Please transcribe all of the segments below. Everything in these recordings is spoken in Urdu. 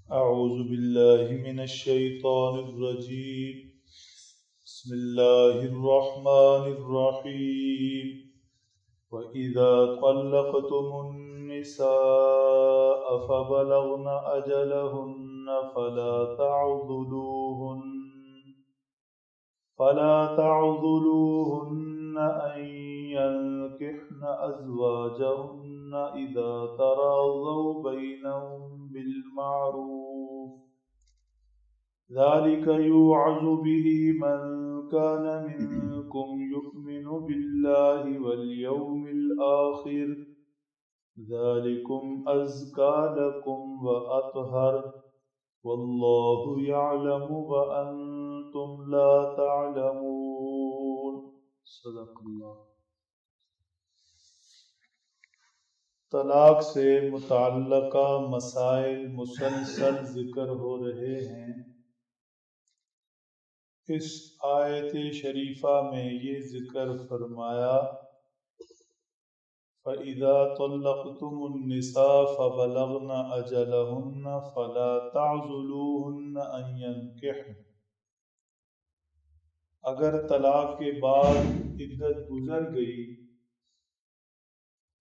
أعوذ بالله من الشيطان الرجيم. بسم الله الرحمن الرحيم. وإذا طلقتم النساء فبلغن أجلهن فلا تعضلوهن أن ينكحن أزواجهن إذا تراضوا بينهم بالمعروف، ذلك يوعظ به من كان منكم يؤمن بالله واليوم الآخر، ذلكم أزكى لكم وأطهر، والله يعلم وأنتم لا تعلمون. صدق اللہ. طلاق سے متعلقہ مسائل مسلسل ذکر ہو رہے ہیں. اس آیت شریفہ میں یہ ذکر فرمایا فَإِذَا طَلَّقْتُمُ النِّسَاءَ فَبَلَغْنَ أَجَلَهُنَّ فَلَا تَعْضُلُوهُنَّ أَن يَنكِحْنَ. اگر طلاق کے بعد عدت گزر گئی،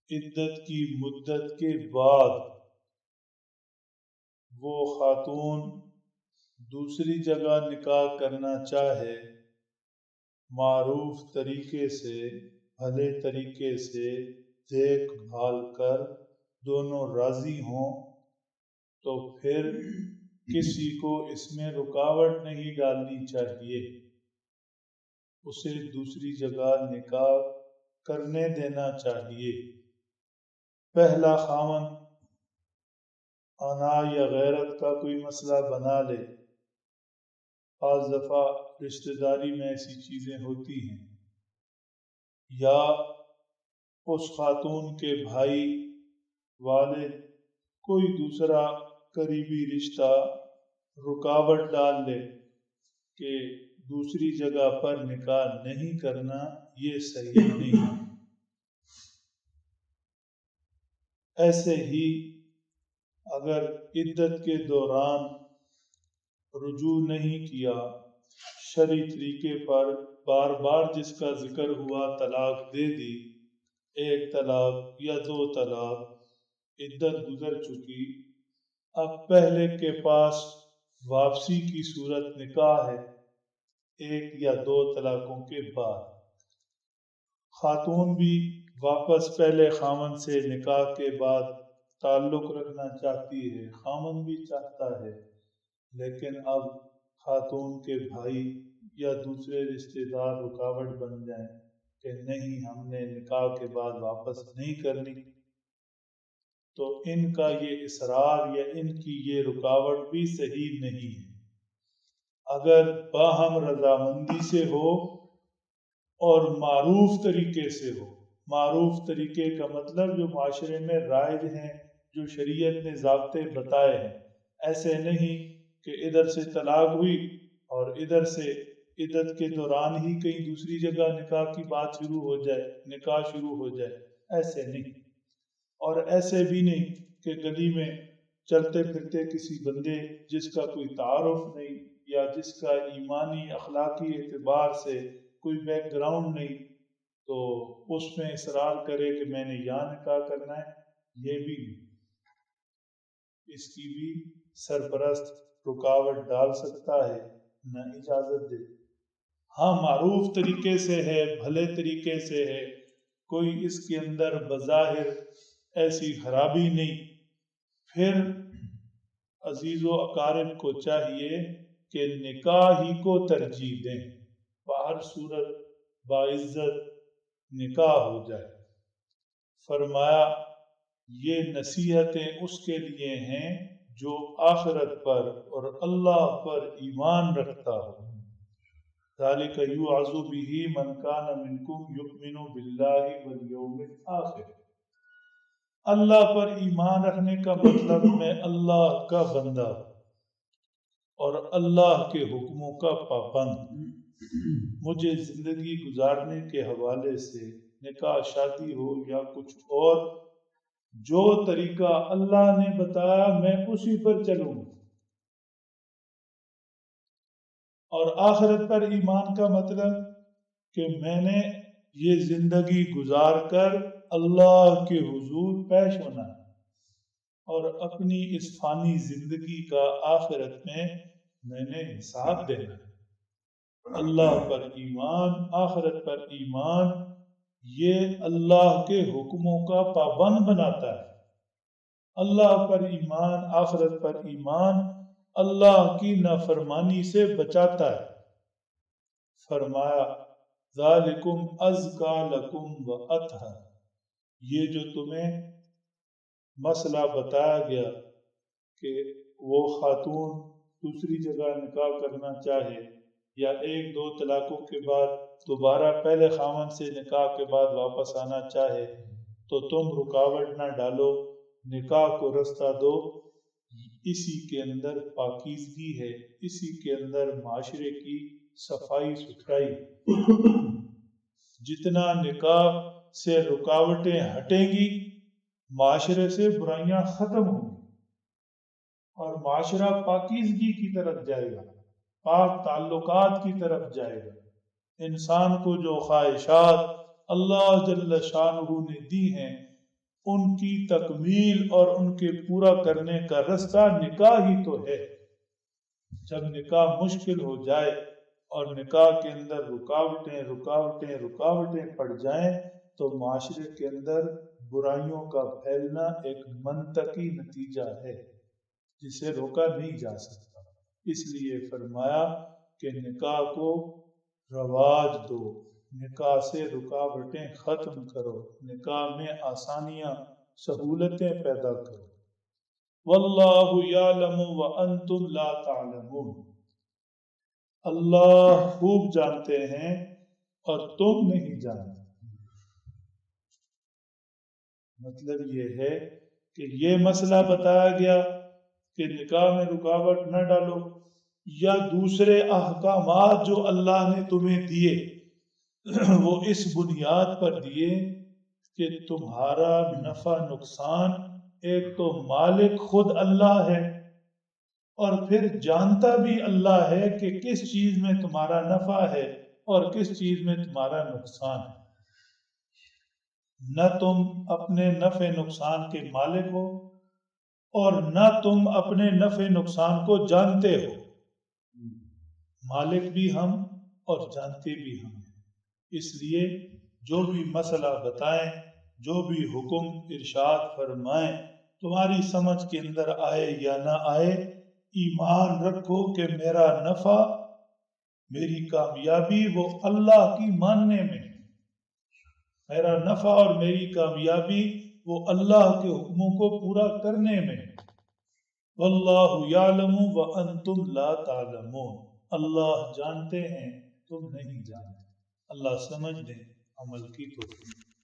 عدت کی مدت کے بعد وہ خاتون دوسری جگہ نکاح کرنا چاہے، معروف طریقے سے، بھلے طریقے سے دیکھ بھال کر دونوں راضی ہوں، تو پھر کسی کو اس میں رکاوٹ نہیں ڈالنی چاہیے، اسے دوسری جگہ نکاح کرنے دینا چاہیے. پہلا خاوند انا یا غیرت کا کوئی مسئلہ بنا لے. بعض دفعہ رشتہ داری میں ایسی چیزیں ہوتی ہیں، یا اس خاتون کے بھائی، والد، کوئی دوسرا قریبی رشتہ رکاوٹ ڈال لے کہ دوسری جگہ پر نکاح نہیں کرنا، یہ صحیح نہیں. ایسے ہی اگر عدت کے دوران رجوع نہیں کیا، شرعی طریقے پر بار بار جس کا ذکر ہوا طلاق دے دی، ایک طلاق یا دو طلاق، عدت گزر چکی، اب پہلے کے پاس واپسی کی صورت نکاح ہے ایک یا دو طلاقوں کے بعد. خاتون بھی واپس پہلے خامن سے نکاح کے بعد تعلق رکھنا چاہتی ہے، خامن بھی چاہتا ہے، لیکن اب خاتون کے بھائی یا دوسرے رشتہ دار رکاوٹ بن جائیں کہ نہیں ہم نے نکاح کے بعد واپس نہیں کرنی، تو ان کا یہ اصرار یا ان کی یہ رکاوٹ بھی صحیح نہیں ہے. اگر باہم رضامندی سے ہو اور معروف طریقے سے ہو، معروف طریقے کا مطلب جو معاشرے میں رائج ہیں، جو شریعت نے ضابطے بتائے ہیں، ایسے نہیں کہ ادھر سے طلاق ہوئی اور ادھر سے عدت کے دوران ہی کہیں دوسری جگہ نکاح کی بات شروع ہو جائے، نکاح شروع ہو جائے، ایسے نہیں. اور ایسے بھی نہیں کہ گلی میں چلتے پھرتے کسی بندے جس کا کوئی تعارف نہیں یا جس کا ایمانی اخلاقی اعتبار سے کوئی بیک گراؤنڈ نہیں، تو اس میں اصرار کرے کہ میں نے یہاں نکاح کرنا ہے، یہ بھی نہیں. اس کی بھی سرپرست رکاوٹ ڈال سکتا ہے، نہ اجازت دے. ہاں معروف طریقے سے ہے، بھلے طریقے سے ہے، کوئی اس کے اندر بظاہر ایسی خرابی نہیں، پھر عزیز و اقارب کو چاہیے کہ نکاح ہی کو ترجیح دیں، بہر صورت باعزت نکاح ہو جائے. فرمایا یہ نصیحتیں اس کے لیے ہیں جو آخرت پر اور اللہ پر ایمان رکھتا ہو. ذالک یوعظ بہ من کان منکم یؤمن باللہ والیوم الآخر. اللہ پر ایمان رکھنے کا مطلب میں اللہ کا بندہ اور اللہ کے حکموں کا پابند. مجھے زندگی گزارنے کے حوالے سے نکاح شادی ہو یا کچھ اور، جو طریقہ اللہ نے بتایا میں اسی پر چلوں. اور آخرت پر ایمان کا مطلب کہ میں نے یہ زندگی گزار کر اللہ کے حضور پیش ہونا ہے اور اپنی اس فانی زندگی کا آخرت میں نے حساب دینا ہے۔ اللہ پر ایمان، آخرت پر ایمان، یہ اللہ کے حکموں کا پابند بناتا ہے۔ اللہ پر ایمان، آخرت پر ایمان اللہ کی نافرمانی سے بچاتا ہے۔ فرمایا ذالکم ازکا لکم واطہر، یہ جو تمہیں مسئلہ بتایا گیا کہ وہ خاتون دوسری جگہ نکاح کرنا چاہے یا ایک دو طلاقوں کے بعد دوبارہ پہلے خاوند سے نکاح کے بعد واپس آنا چاہے تو تم رکاوٹ نہ ڈالو، نکاح کو رستہ دو۔ اسی کے اندر پاکیزگی ہے، اسی کے اندر معاشرے کی صفائی ستھرائی۔ جتنا نکاح سے رکاوٹیں ہٹیں گی معاشرے سے برائیاں ختم ہوں گی اور معاشرہ پاکیزگی کی طرف جائے گا، پاک تعلقات کی طرف جائے گا۔ انسان کو جو خواہشات اللہ جل شانہ نے دی ہیں ان کی تکمیل اور ان کے پورا کرنے کا رستہ نکاح ہی تو ہے۔ جب نکاح مشکل ہو جائے اور نکاح کے اندر رکاوٹیں پڑ جائیں تو معاشرے کے اندر برائیوں کا پھیلنا ایک منطقی نتیجہ ہے جسے روکا نہیں جا سکتا۔ اس لیے فرمایا کہ نکاح کو رواج دو، نکاح سے رکاوٹیں ختم کرو، نکاح میں آسانیاں سہولتیں پیدا کرو۔ واللہ یعلم وانتم لا تعلمون، اللہ خوب جانتے ہیں اور تم نہیں جانتے۔ مطلب یہ ہے کہ یہ مسئلہ بتایا گیا کہ نکاح میں رکاوٹ نہ ڈالو، یا دوسرے احکامات جو اللہ نے تمہیں دیے وہ اس بنیاد پر دیے کہ تمہارا نفع نقصان، ایک تو مالک خود اللہ ہے اور پھر جانتا بھی اللہ ہے کہ کس چیز میں تمہارا نفع ہے اور کس چیز میں تمہارا نقصان ہے۔ نہ تم اپنے نفع نقصان کے مالک ہو اور نہ تم اپنے نفع نقصان کو جانتے ہو۔ مالک بھی ہم اور جانتے بھی ہم ہیں۔ اس لیے جو بھی مسئلہ بتائیں، جو بھی حکم ارشاد فرمائیں، تمہاری سمجھ کے اندر آئے یا نہ آئے، ایمان رکھو کہ میرا نفع، میری کامیابی وہ اللہ کی ماننے میں ہے۔ میرا نفع اور میری کامیابی وہ اللہ کے حکموں کو پورا کرنے میں ہے۔ واللہ یعلم وانتم لا تعلمون، اللہ جانتے ہیں تم نہیں جانتے۔ اللہ سمجھ دیں، عمل کی توفیق۔